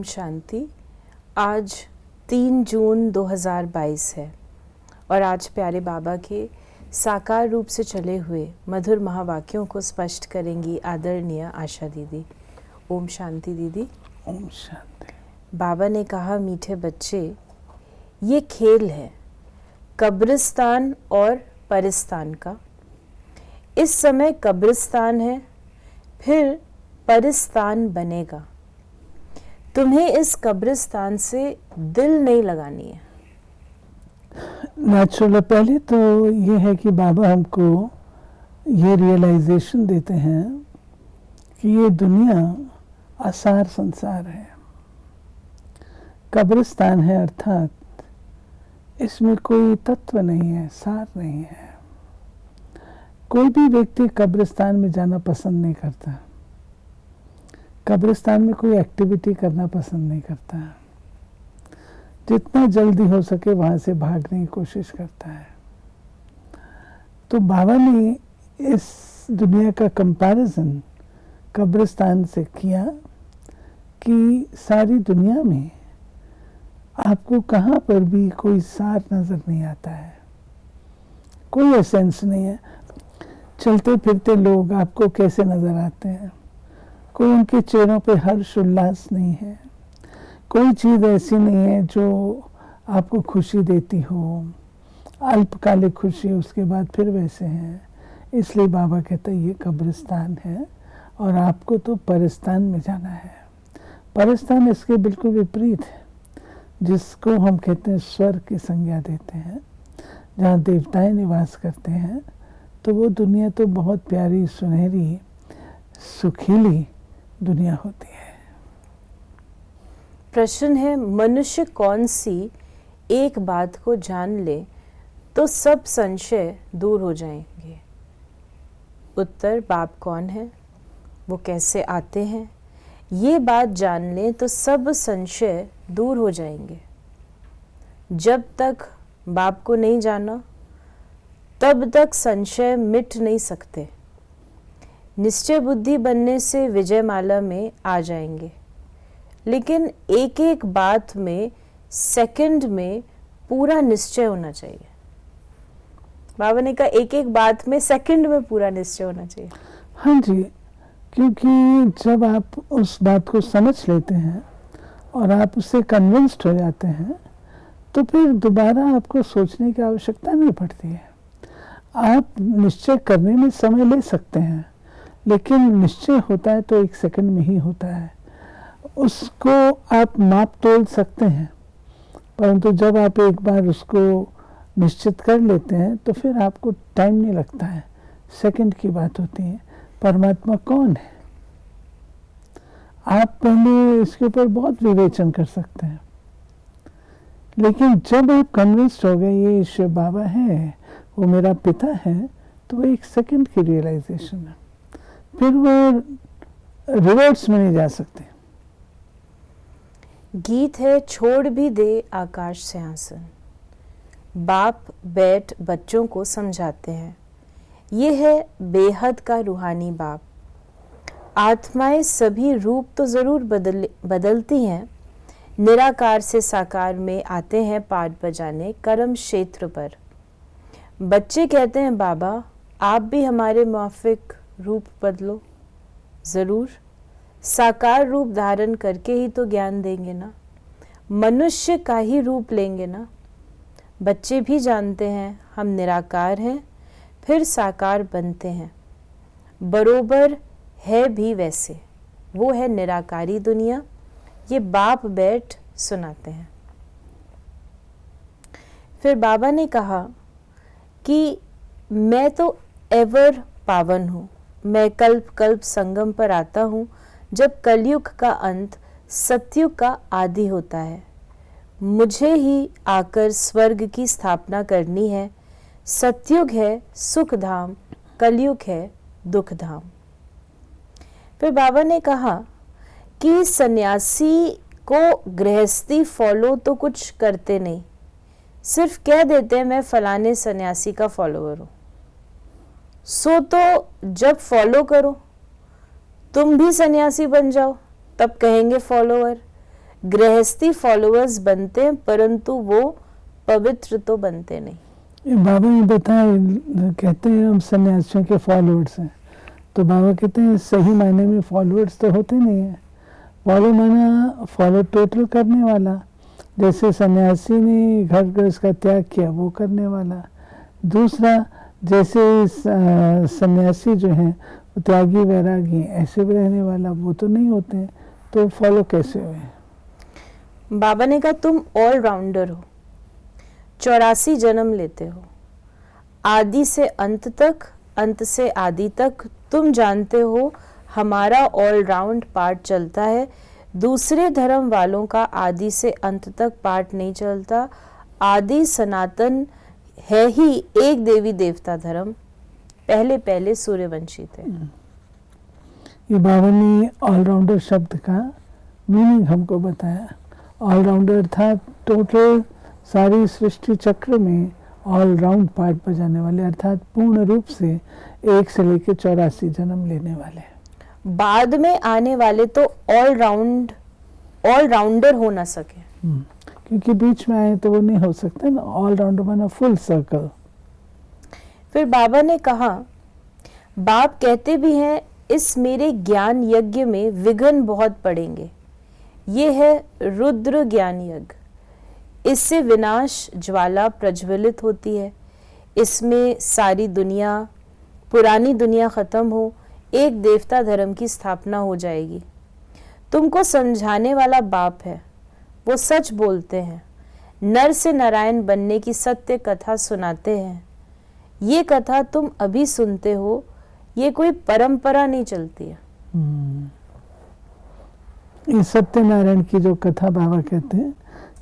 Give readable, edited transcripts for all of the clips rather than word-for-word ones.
शांति। आज 3 जून 2022 है और आज प्यारे बाबा के साकार रूप से चले हुए मधुर महावाक्यों को स्पष्ट करेंगी आदरणीय आशा दीदी। ओम शांति दीदी। ओम शांति। बाबा ने कहा, मीठे बच्चे, ये खेल है कब्रिस्तान और परिस्तान का। इस समय कब्रिस्तान है, फिर परिस्तान बनेगा। तुम्हें इस कब्रिस्तान से दिल नहीं लगानी है। नेचुरल पहले तो ये है कि बाबा हमको ये रियलाइजेशन देते हैं कि ये दुनिया आसार संसार है, कब्रिस्तान है, अर्थात इसमें कोई तत्व नहीं है, सार नहीं है। कोई भी व्यक्ति कब्रिस्तान में जाना पसंद नहीं करता, कब्रिस्तान में कोई एक्टिविटी करना पसंद नहीं करता, जितना जल्दी हो सके वहाँ से भागने की कोशिश करता है। तो बाबा ने इस दुनिया का कंपैरिजन कब्रिस्तान से किया कि सारी दुनिया में आपको कहाँ पर भी कोई सार नज़र नहीं आता है, कोई एसेंस नहीं है। चलते फिरते लोग आपको कैसे नज़र आते हैं, कोई उनके चेहरों पे हर्ष उल्लास नहीं है, कोई चीज़ ऐसी नहीं है जो आपको खुशी देती हो, अल्पकालिक खुशी, उसके बाद फिर वैसे हैं। इसलिए बाबा कहते हैं ये कब्रिस्तान है और आपको तो परिस्तान में जाना है। परिस्तान इसके बिल्कुल विपरीत है, जिसको हम कहते हैं स्वर्ग की संज्ञा देते हैं, जहाँ देवताएं निवास करते हैं। तो वो दुनिया तो बहुत प्यारी, सुनहरी, सुखीली दुनिया होती है। प्रश्न है, मनुष्य कौन सी एक बात को जान ले तो सब संशय दूर हो जाएंगे? उत्तर, बाप कौन है, वो कैसे आते हैं, ये बात जान ले तो सब संशय दूर हो जाएंगे। जब तक बाप को नहीं जाना तब तक संशय मिट नहीं सकते। निश्चय बुद्धि बनने से विजय माला में आ जाएंगे, लेकिन एक एक बात में सेकंड में पूरा निश्चय होना चाहिए। बाबा ने कहा एक एक बात में सेकंड में पूरा निश्चय होना चाहिए। हाँ जी, क्योंकि जब आप उस बात को समझ लेते हैं और आप उससे कन्विंस्ड हो जाते हैं तो फिर दोबारा आपको सोचने की आवश्यकता नहीं पड़ती है। आप निश्चय करने में समय ले सकते हैं, लेकिन निश्चय होता है तो एक सेकंड में ही होता है। उसको आप माप तोल सकते हैं, परंतु जब आप एक बार उसको निश्चित कर लेते हैं तो फिर आपको टाइम नहीं लगता है, सेकंड की बात होती है। परमात्मा कौन है, आप पहले इसके ऊपर बहुत विवेचन कर सकते हैं, लेकिन जब आप कन्विंस्ड हो गए ये ईश्वर बाबा है, वो मेरा पिता है, तो वो एक सेकंड की रियलाइजेशन है। फिर वो रिवर्स में नहीं जा सकते। गीत है, छोड़ भी दे आकाश सिंहासन। बाप बैठ बच्चों को समझाते हैं। ये है बेहद का रूहानी बाप। आत्माएं सभी रूप तो जरूर बदलती हैं, निराकार से साकार में आते हैं पाठ बजाने कर्म क्षेत्र पर। बच्चे कहते हैं, बाबा आप भी हमारे मुआफिक रूप बदलो। ज़रूर, साकार रूप धारण करके ही तो ज्ञान देंगे ना, मनुष्य का ही रूप लेंगे ना। बच्चे भी जानते हैं हम निराकार हैं, फिर साकार बनते हैं। बरोबर है भी वैसे, वो है निराकारी दुनिया। ये बाप बैठ सुनाते हैं। फिर बाबा ने कहा कि मैं तो एवर पावन हूँ, मैं कल्प कल्प संगम पर आता हूँ जब कलयुग का अंत सतयुग का आदि होता है। मुझे ही आकर स्वर्ग की स्थापना करनी है। सतयुग है सुख धाम, कलयुग है दुख धाम। फिर बाबा ने कहा कि सन्यासी को गृहस्थी फॉलो तो कुछ करते नहीं, सिर्फ कह देते हैं मैं फलाने सन्यासी का फॉलोअर हूँ। सो तो जब फॉलो करो तुम भी सन्यासी बन जाओ, तब कहेंगे फॉलोअर। गृहस्थी फॉलोअर्स बनते हैं परंतु वो पवित्र तो बनते नहीं। ये बाबा ने बताया, कहते हैं हम सन्यासियों के फॉलोअर्स हैं, तो बाबा कहते हैं सही मायने में फॉलोअर्स तो होते नहीं है। फॉलो माना फॉलो टोटल करने वाला, जैसे सन्यासी ने घर गृहस्थ का त्याग किया वो करने वाला। दूसरा, जैसे सन्यासी जो हैं वो त्यागी वैरागी ऐसे भी रहने वाला, वो तो नहीं होते हैं, तो फॉलो कैसे हुए? बाबा ने कहा तुम ऑलराउंडर हो, 84 जन्म लेते हो, आदि से अंत तक, अंत से आदि तक तुम जानते हो हमारा ऑलराउंड पार्ट चलता है। दूसरे धर्म वालों का आदि से अंत तक पार्ट नहीं चलता। आदि सनातन है ही एक देवी देवता धर्म, पहले पहले सूर्यवंशी थे। ये बाबा ने ऑलराउंडर शब्द का मीनिंग हमको बताया। ऑलराउंडर था टोटल सारी सृष्टि चक्र में ऑल राउंड पार्ट बजाने वाले, अर्थात पूर्ण रूप से 1 से लेकर 84 जन्म लेने वाले। बाद में आने वाले तो ऑलराउंडर हो ना सके, क्योंकि बीच में आए तो वो नहीं हो सकता ना, ऑलराउंडर माना फुल सर्कल। फिर बाबा ने कहा, बाप कहते भी हैं इस मेरे ज्ञान यज्ञ में विघ्न बहुत पड़ेंगे। ये है रुद्र ज्ञान यज्ञ, इससे विनाश ज्वाला प्रज्वलित होती है। इसमें सारी दुनिया, पुरानी दुनिया खत्म हो, एक देवता धर्म की स्थापना हो जाएगी। तुमको समझाने वाला बाप है, वो सच बोलते हैं, नर से नारायण बनने की सत्य कथा सुनाते हैं। ये कथा तुम अभी सुनते हो, ये कोई परंपरा नहीं चलती है। ये सत्यनारायण की जो कथा बाबा कहते हैं,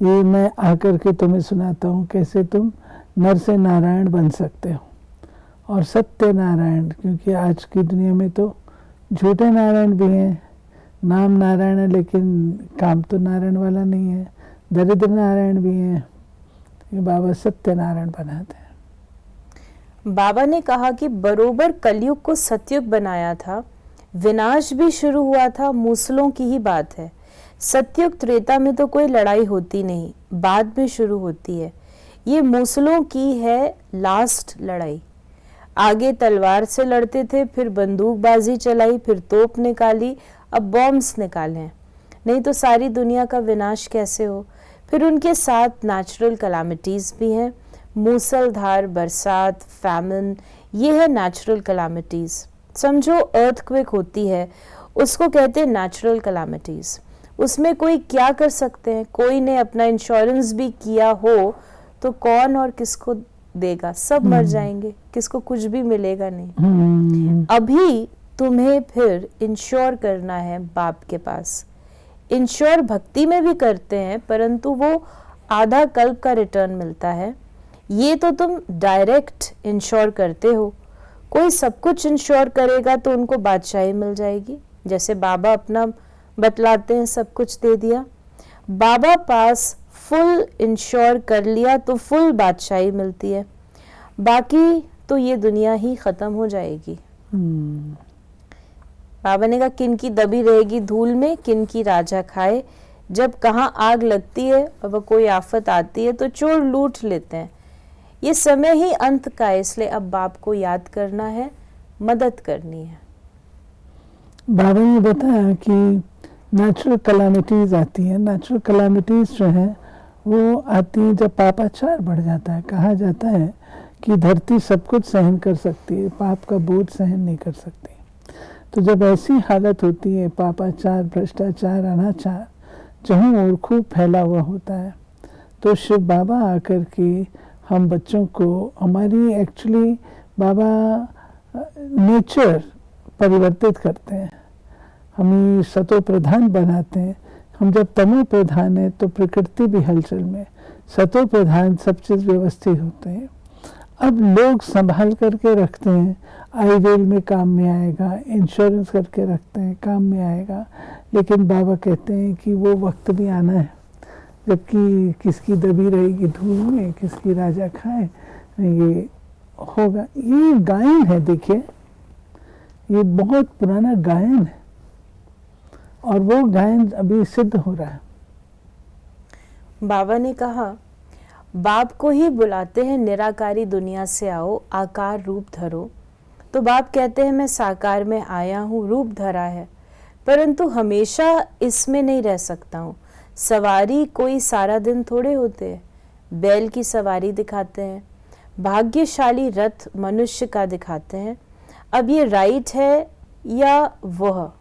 ये मैं आकर के तुम्हें सुनाता हूँ कैसे तुम नर से नारायण बन सकते हो। और सत्य नारायण, क्योंकि आज की दुनिया में तो झूठे नारायण भी हैं, नाम नारायण है लेकिन काम तो नारायण वाला नहीं है, दरिद्र नारायण भी हैं। ये बाबा सत्य नारायण बनाते हैं। बाबा ने कहा कि बरोबर कलयुग को सतयुग बनाया था, विनाश भी शुरू हुआ था, मूसलों की ही बात है। सतयुग त्रेता में तो कोई लड़ाई होती नहीं, बाद में शुरू होती है। ये मूसलों की है लास्ट लड़ाई। आगे तलवार से लड़ते थे, फिर बंदूकबाजी चलाई, फिर तोप निकाली, अब बॉम्ब्स निकाले हैं, नहीं तो सारी दुनिया का विनाश कैसे हो। फिर उनके साथ नेचुरल कलामिटीज़ भी हैं, मूसलधार बरसात, फैमिन, ये है नेचुरल कलामिटीज़। समझो अर्थक्वेक होती है, उसको कहते हैं नेचुरल कलामिटीज़। उसमें कोई क्या कर सकते हैं, कोई ने अपना इंश्योरेंस भी किया हो तो कौन और किसको देगा, सब मर जाएंगे, किसको कुछ भी मिलेगा नहीं। अभी तुम्हें फिर इंश्योर करना है बाप के पास। इंश्योर भक्ति में भी करते हैं परंतु वो आधा कल्प का रिटर्न मिलता है। ये तो तुम डायरेक्ट इंश्योर करते हो, कोई सब कुछ इंश्योर करेगा तो उनको बादशाही मिल जाएगी। जैसे बाबा अपना बतलाते हैं, सब कुछ दे दिया, बाबा पास फुल इंश्योर कर लिया तो फुल बादशाही मिलती है, बाकी तो ये दुनिया ही खत्म हो जाएगी। बाबा ने कहा किन की दबी रहेगी धूल में, किन की राजा खाए। जब कहाँ आग लगती है और वह कोई आफत आती है तो चोर लूट लेते हैं। ये समय ही अंत का है, इसलिए अब बाप को याद करना है, मदद करनी है। बाबा ने बताया कि नेचुरल कलामिटीज आती हैं। नेचुरल कलामिटीज जो हैं वो आती हैं जब पापाचार बढ़ जाता है। कहा जाता है कि धरती सब कुछ सहन कर सकती है, पाप का बोझ सहन नहीं कर सकती। तो जब ऐसी हालत होती है, पापाचार, भ्रष्टाचार, अनाचार जहाँ और खूब फैला हुआ होता है, तो शिव बाबा आकर के हम बच्चों को, हमारी एक्चुअली बाबा नेचर परिवर्तित करते हैं, हमें सतो प्रधान बनाते हैं। हम जब तमो प्रधान है तो प्रकृति भी हलचल में, सतो प्रधान सब चीज़ व्यवस्थित होते हैं। अब लोग संभाल करके रखते हैं, आईवेल में काम में आएगा, इंश्योरेंस करके रखते हैं, काम में आएगा। लेकिन बाबा कहते हैं कि वो वक्त भी आना है जबकि किसकी दबी रहेगी धूल में, किसकी राजा खाए, ये होगा। ये गायन है, देखिए ये बहुत पुराना गायन है और वो गायन अभी सिद्ध हो रहा है। बाबा ने कहा, बाप को ही बुलाते हैं निराकारी दुनिया से आओ, आकार रूप धरो। तो बाप कहते हैं मैं साकार में आया हूँ, रूप धरा है, परंतु हमेशा इसमें नहीं रह सकता हूँ। सवारी कोई सारा दिन थोड़े होते हैं, बैल की सवारी दिखाते हैं, भाग्यशाली रथ मनुष्य का दिखाते हैं। अब ये राइट है या वह?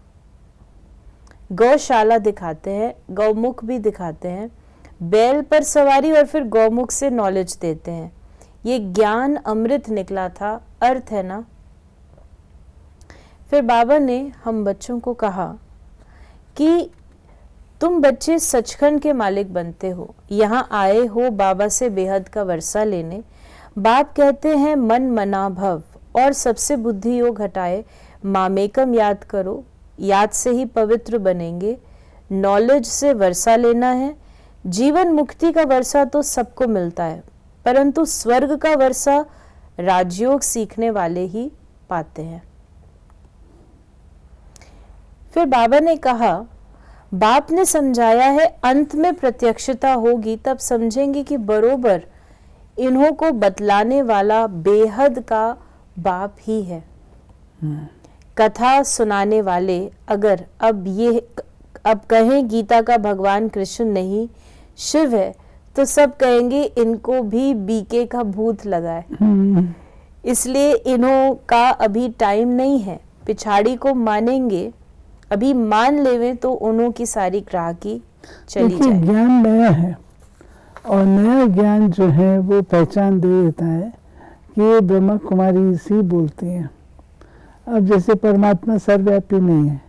गौशाला दिखाते हैं, गौमुख भी दिखाते हैं, बैल पर सवारी और फिर गौमुख से नॉलेज देते हैं। ये ज्ञान अमृत निकला था, अर्थ है ना। फिर बाबा ने हम बच्चों को कहा कि तुम बच्चे सचखंड के मालिक बनते हो, यहाँ आए हो बाबा से बेहद का वर्षा लेने। बाप कहते हैं मन मना भव, और सबसे बुद्धि योग हटाए मामेकम याद करो, याद से ही पवित्र बनेंगे। नॉलेज से वर्षा लेना है। जीवन मुक्ति का वर्षा तो सबको मिलता है, परंतु स्वर्ग का वर्षा राजयोग सीखने वाले ही पाते हैं। फिर बाबा ने कहा, बाप ने समझाया है अंत में प्रत्यक्षता होगी, तब समझेंगे कि बरोबर इन्हों को बतलाने वाला बेहद का बाप ही है। कथा सुनाने वाले अगर अब कहें गीता का भगवान कृष्ण नहीं शिव है, तो सब कहेंगे इनको भी बीके का भूत लगा है। इसलिए इन्हों का अभी टाइम नहीं है, पिछाड़ी को मानेंगे। अभी मान लेवे तो उन्हों की सारी ग्राहकी चली जाए। ज्ञान नया है, और नया ज्ञान जो है वो पहचान दे देता है कि ये ब्रह्मा कुमारी सी बोलती हैं। अब जैसे परमात्मा सर्वव्यापी नहीं है,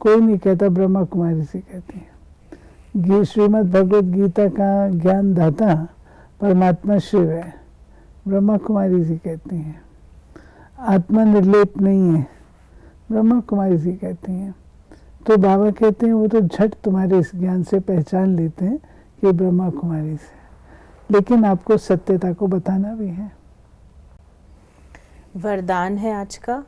कोई नहीं कहता ब्रह्मा कुमारी सी कहती है। श्रीमद् भगवद गीता का ज्ञान दाता परमात्मा शिव है, ब्रह्मा कुमारी सी कहती हैं। आत्मा निर्लेप नहीं है, ब्रह्मा कुमारी सी कहती हैं। तो बाबा कहते हैं वो तो झट तुम्हारे इस ज्ञान से पहचान लेते हैं कि ब्रह्मा कुमारी से, लेकिन आपको सत्यता को बताना भी है। वरदान है आज का,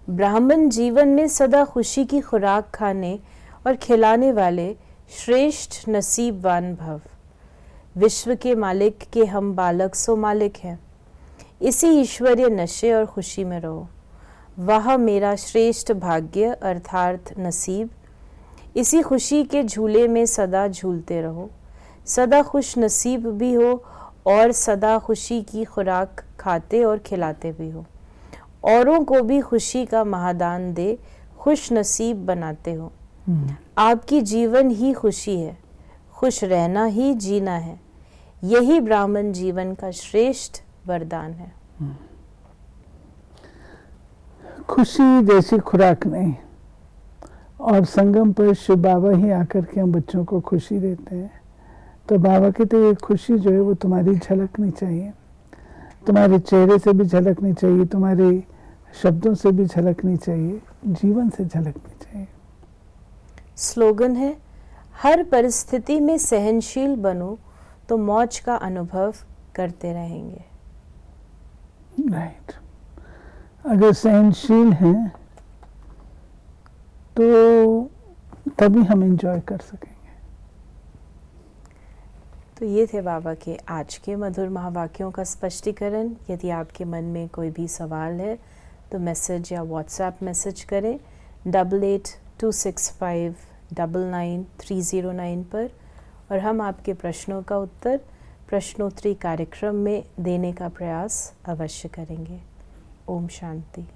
ब्राह्मण जीवन में सदा खुशी की खुराक खाने और खिलाने वाले श्रेष्ठ नसीबवान भव। विश्व के मालिक के हम बालक सो मालिक हैं, इसी ईश्वरीय नशे और खुशी में रहो। वह मेरा श्रेष्ठ भाग्य अर्थात नसीब, इसी खुशी के झूले में सदा झूलते रहो। सदा खुश नसीब भी हो और सदा खुशी की खुराक खाते और खिलाते भी हो। औरों को भी खुशी का महादान दे, खुश नसीब बनाते हो। आपकी जीवन ही खुशी है, खुश रहना ही जीना है। यही ब्राह्मण जीवन का श्रेष्ठ वरदान है। खुशी जैसी खुराक नहीं, और संगम पर शिव बाबा ही आकर के हम बच्चों को खुशी देते हैं। तो बाबा कहते ये खुशी जो है वो तुम्हारी झलकनी चाहिए, तुम्हारे चेहरे से भी झलकनी चाहिए, तुम्हारे शब्दों से भी झलकनी चाहिए, जीवन से झलकनी चाहिए। स्लोगन है, हर परिस्थिति में सहनशील बनो तो मौज का अनुभव करते रहेंगे। राइट। अगर सहनशील हैं तो तभी हम एंजॉय कर सकेंगे। तो ये थे बाबा के आज के मधुर महावाक्यों का स्पष्टीकरण। यदि आपके मन में कोई भी सवाल है तो मैसेज या व्हाट्सएप मैसेज करें 8826599309 पर, और हम आपके प्रश्नों का उत्तर प्रश्नोत्तरी कार्यक्रम में देने का प्रयास अवश्य करेंगे। ओम शांति।